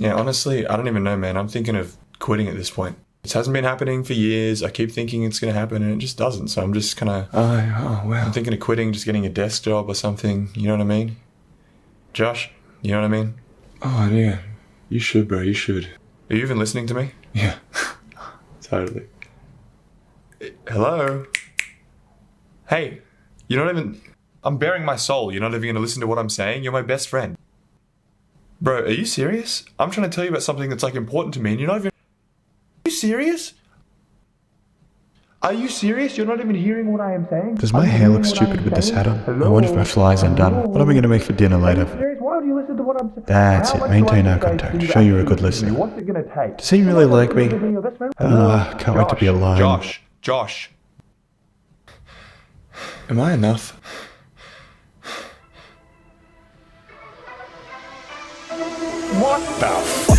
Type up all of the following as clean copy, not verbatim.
Yeah, honestly, I don't even know, man. I'm thinking of quitting at this point. This hasn't been happening for years. I keep thinking it's going to happen and it just doesn't. So I'm just kind of, I'm thinking of quitting, just getting a desk job or something. You know what I mean? Josh, you know what I mean? Oh, yeah. You should, bro. You should. Are you even listening to me? Yeah. Totally. Hello? Hey, you're not even... I'm bearing my soul. You're not even going to listen to what I'm saying? You're my best friend. Bro, are you serious? I'm trying to tell you about something that's, like, important to me and you're not even... Are you serious? Are you serious? You're not even hearing what I am saying? Does my hair look stupid with this hat on? I wonder if my fly's undone. What are we going to make for dinner later? Why would you listen to what I'm saying? That's it. Maintain eye contact. Show you're a good listener. What's it going to take? Does he really like me? Can't wait to be alone. Josh. Am I enough? What the fuck?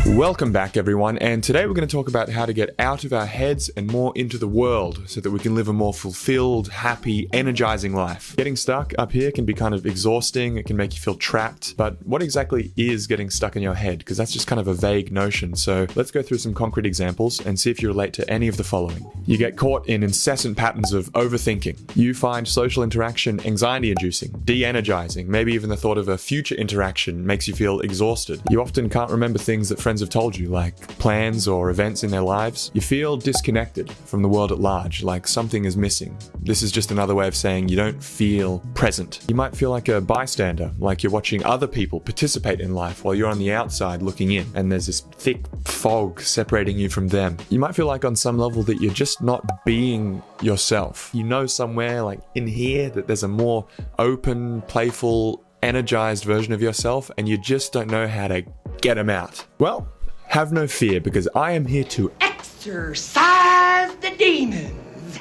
Welcome back, everyone, and today we're going to talk about how to get out of our heads and more into the world so that we can live a more fulfilled, happy, energizing life. Getting stuck up here can be kind of exhausting, it can make you feel trapped, but what exactly is getting stuck in your head? Because that's just kind of a vague notion, so let's go through some concrete examples and see if you relate to any of the following. You get caught in incessant patterns of overthinking. You find social interaction anxiety-inducing, de-energizing, maybe even the thought of a future interaction makes you feel exhausted. You often can't remember things that friends have told you, like plans or events in their lives. You feel disconnected from the world at large, like something is missing. This is just another way of saying you don't feel present. You might feel like a bystander, like you're watching other people participate in life while you're on the outside looking in, and there's this thick fog separating you from them. You might feel like on some level that you're just not being yourself. You know somewhere like in here that there's a more open, playful, energized version of yourself, and you just don't know how to get them out. Well, have no fear, because I am here to exorcise the demons.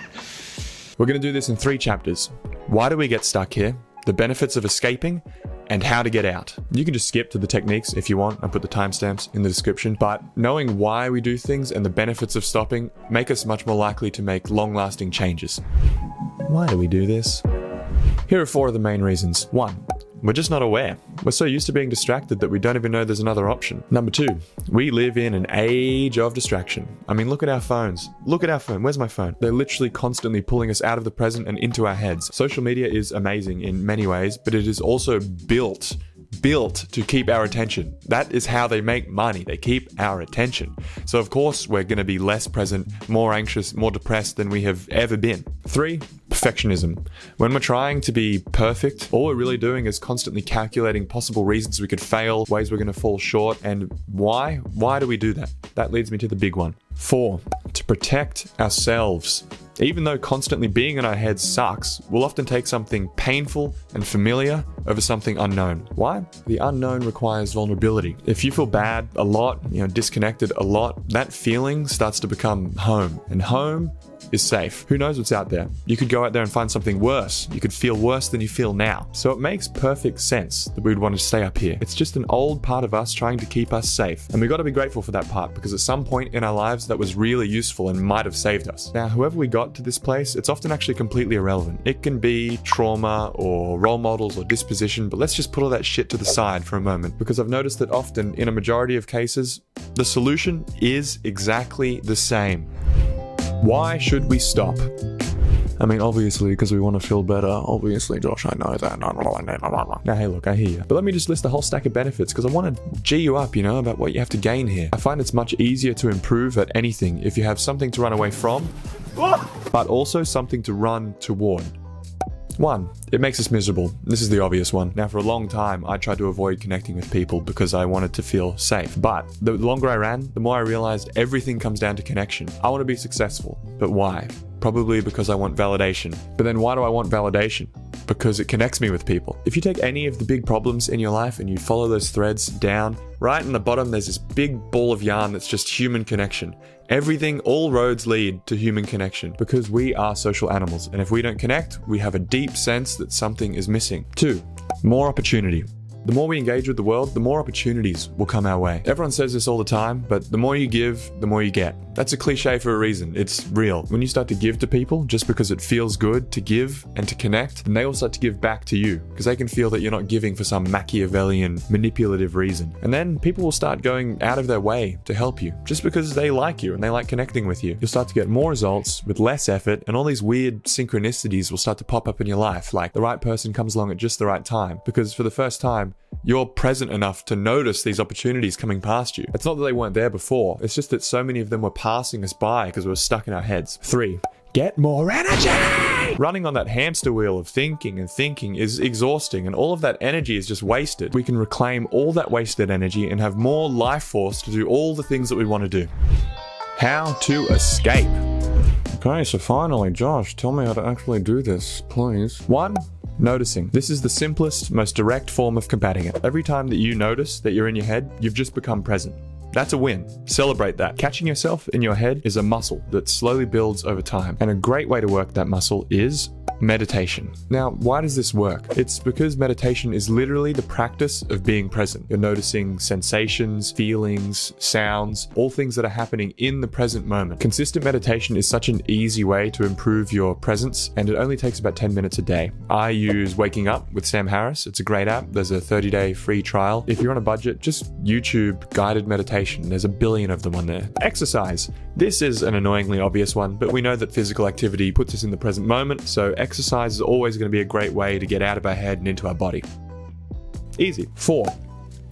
We're going to do this in 3 chapters. Why do we get stuck here? The benefits of escaping, and how to get out. You can just skip to the techniques if you want. I'll put the timestamps in the description. But knowing why we do things and the benefits of stopping make us much more likely to make long-lasting changes. Why do we do this? Here are 4 of the main reasons. 1. We're just not aware. We're so used to being distracted that we don't even know there's another option. Number 2, we live in an age of distraction. I mean, look at our phones. Look at our phone. Where's my phone? They're literally constantly pulling us out of the present and into our heads. Social media is amazing in many ways, but it is also built to keep our attention. That is how they make money. They keep our attention. So of course we're going to be less present, more anxious, more depressed than we have ever been. 3, perfectionism. When we're trying to be perfect, all we're really doing is constantly calculating possible reasons we could fail, ways we're going to fall short, and why? Why do we do that? That leads me to the big one. 4, to protect ourselves. Even though constantly being in our heads sucks, we'll often take something painful and familiar over something unknown. Why? The unknown requires vulnerability. If you feel bad a lot, disconnected a lot, that feeling starts to become home. And home is safe. Who knows what's out there? You could go out there and find something worse. You could feel worse than you feel now. So it makes perfect sense that we'd want to stay up here. It's just an old part of us trying to keep us safe. And we've got to be grateful for that part, because at some point in our lives that was really useful and might have saved us. Now, whoever we got to this place, it's often actually completely irrelevant. It can be trauma or role models or disposition, but let's just put all that shit to the side for a moment, because I've noticed that often in a majority of cases, the solution is exactly the same. Why should we stop? I mean, obviously, because we want to feel better. Obviously, Josh, I know that. Now, hey, look, I hear you. But let me just list a whole stack of benefits, because I want to G you up, about what you have to gain here. I find it's much easier to improve at anything if you have something to run away from, but also something to run toward. 1, it makes us miserable. This is the obvious one. Now, for a long time, I tried to avoid connecting with people because I wanted to feel safe. But the longer I ran, the more I realized everything comes down to connection. I want to be successful, but why? Probably because I want validation. But then why do I want validation? Because it connects me with people. If you take any of the big problems in your life and you follow those threads down, right in the bottom, there's this big ball of yarn that's just human connection. Everything, all roads lead to human connection, because we are social animals. And if we don't connect, we have a deep sense that something is missing. 2, more opportunity. The more we engage with the world, the more opportunities will come our way. Everyone says this all the time, but the more you give, the more you get. That's a cliche for a reason. It's real. When you start to give to people just because it feels good to give and to connect, then they will start to give back to you because they can feel that you're not giving for some Machiavellian, manipulative reason. And then people will start going out of their way to help you just because they like you and they like connecting with you. You'll start to get more results with less effort, and all these weird synchronicities will start to pop up in your life, like the right person comes along at just the right time, because for the first time, you're present enough to notice these opportunities coming past you. It's not that they weren't there before, it's just that so many of them were passing us by because we were stuck in our heads. 3. Get more energy! Running on that hamster wheel of thinking and thinking is exhausting, and all of that energy is just wasted. We can reclaim all that wasted energy and have more life force to do all the things that we want to do. How to escape. Okay, so finally, Josh, tell me how to actually do this, please. 1. Noticing. This is the simplest, most direct form of combating it. Every time that you notice that you're in your head, you've just become present. That's a win. Celebrate that. Catching yourself in your head is a muscle that slowly builds over time. And a great way to work that muscle is meditation. Now, why does this work? It's because meditation is literally the practice of being present. You're noticing sensations, feelings, sounds, all things that are happening in the present moment. Consistent meditation is such an easy way to improve your presence, and it only takes about 10 minutes a day. I use Waking Up with Sam Harris. It's a great app. There's a 30-day free trial. If you're on a budget, just YouTube guided meditation. There's a billion of them on there. Exercise. This is an annoyingly obvious one, but we know that physical activity puts us in the present moment, so exercise is always going to be a great way to get out of our head and into our body. Easy. 4.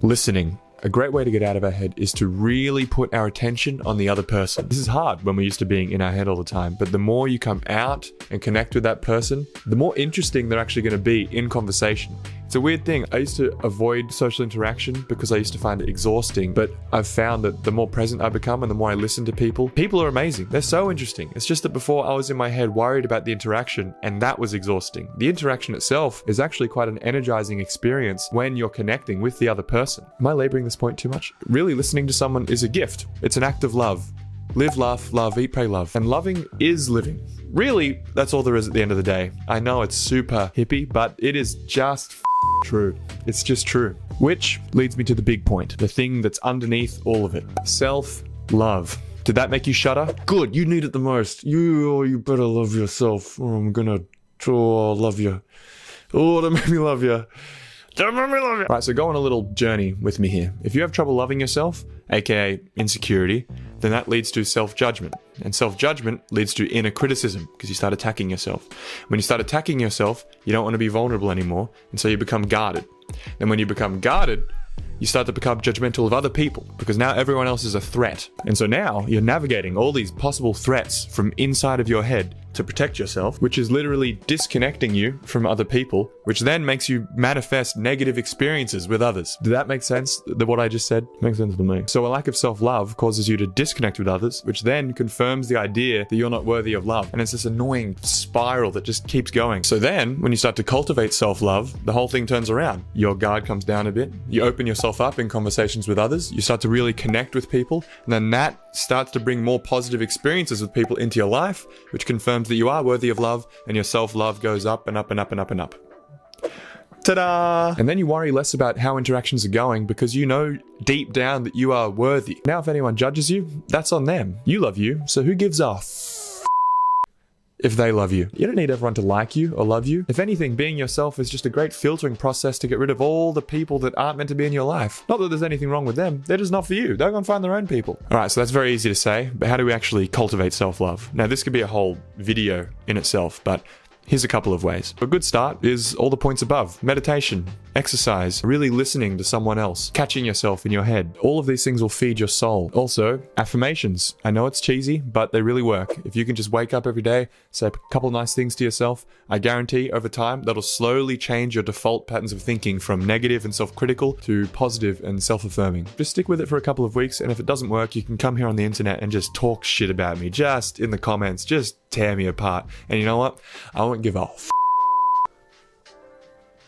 Listening. A great way to get out of our head is to really put our attention on the other person. This is hard when we're used to being in our head all the time, but the more you come out and connect with that person, the more interesting they're actually going to be in conversation. It's a weird thing. I used to avoid social interaction because I used to find it exhausting, but I've found that the more present I become and the more I listen to people are amazing. They're so interesting. It's just that before I was in my head worried about the interaction, and that was exhausting. The interaction itself is actually quite an energizing experience when you're connecting with the other person. Am I laboring this point too much? Really, listening to someone is a gift. It's an act of love. Live, laugh, love, eat, pray, love. And loving is living. Really, that's all there is at the end of the day. I know it's super hippie, but it is just true. It's just true. Which leads me to the big point, the thing that's underneath all of it. Self-love. Did that make you shudder? Good, you need it the most. You better love yourself, or I'm gonna love you. Oh, that made me love you. Don't make me love you. Right, so go on a little journey with me here. If you have trouble loving yourself, aka insecurity, then that leads to self-judgment. And self-judgment leads to inner criticism because you start attacking yourself. When you start attacking yourself, you don't want to be vulnerable anymore, and so you become guarded. And when you become guarded, you start to become judgmental of other people because now everyone else is a threat. And so now you're navigating all these possible threats from inside of your head to protect yourself, which is literally disconnecting you from other people, which then makes you manifest negative experiences with others. Did that make sense? What I just said makes sense to me. So a lack of self-love causes you to disconnect with others, which then confirms the idea that you're not worthy of love. And it's this annoying spiral that just keeps going. So then when you start to cultivate self-love, the whole thing turns around. Your guard comes down a bit. You open yourself up in conversations with others. You start to really connect with people. And then that starts to bring more positive experiences with people into your life, which confirms that you are worthy of love, and your self-love goes up and up and up and up and up. Ta-da! And then you worry less about how interactions are going because you know deep down that you are worthy. Now if anyone judges you, that's on them. You love you, so who gives a if they love you? You don't need everyone to like you or love you. If anything, being yourself is just a great filtering process to get rid of all the people that aren't meant to be in your life. Not that there's anything wrong with them, they're just not for you. They're gonna find their own people. Alright, so that's very easy to say, but how do we actually cultivate self-love? Now this could be a whole video in itself, but here's a couple of ways. A good start is all the points above. Meditation, exercise, really listening to someone else, catching yourself in your head. All of these things will feed your soul. Also, affirmations. I know it's cheesy, but they really work. If you can just wake up every day, say a couple nice things to yourself, I guarantee over time, that'll slowly change your default patterns of thinking from negative and self-critical to positive and self-affirming. Just stick with it for a couple of weeks, and if it doesn't work, you can come here on the internet and just talk shit about me. Just in the comments, just tear me apart. And you know what? I won't give a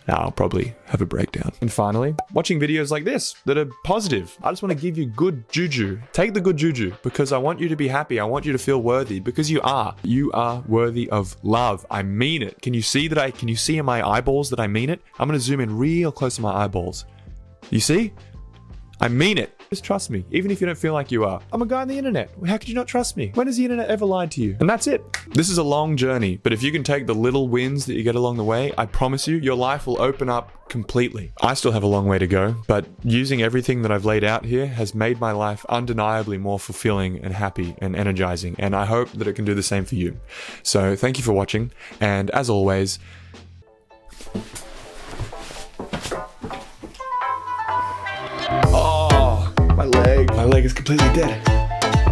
I'll probably have a breakdown. And finally, watching videos like this that are positive. I just want to give you good juju. Take the good juju because I want you to be happy. I want you to feel worthy because you are. You are worthy of love. I mean it. Can you see in my eyeballs that I mean it? I'm going to zoom in real close to my eyeballs. You see? I mean it. Just trust me, even if you don't feel like you are. I'm a guy on the internet. How could you not trust me? When has the internet ever lied to you? And that's it. This is a long journey, but if you can take the little wins that you get along the way, I promise you, your life will open up completely. I still have a long way to go, but using everything that I've laid out here has made my life undeniably more fulfilling and happy and energizing, and I hope that it can do the same for you. So thank you for watching, and as always, my leg is completely dead.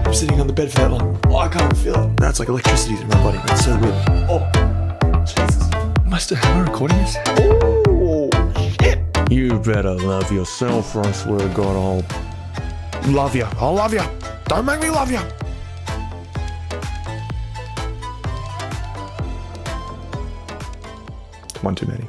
I'm sitting on the bed for that long. Oh, I can't even feel it. That's like electricity in my body. That's so weird. Oh, Jesus. Am I recording this? Oh, shit. You better love yourself, or I swear to God, I'll love you. I'll love you. Don't make me love you. One too many.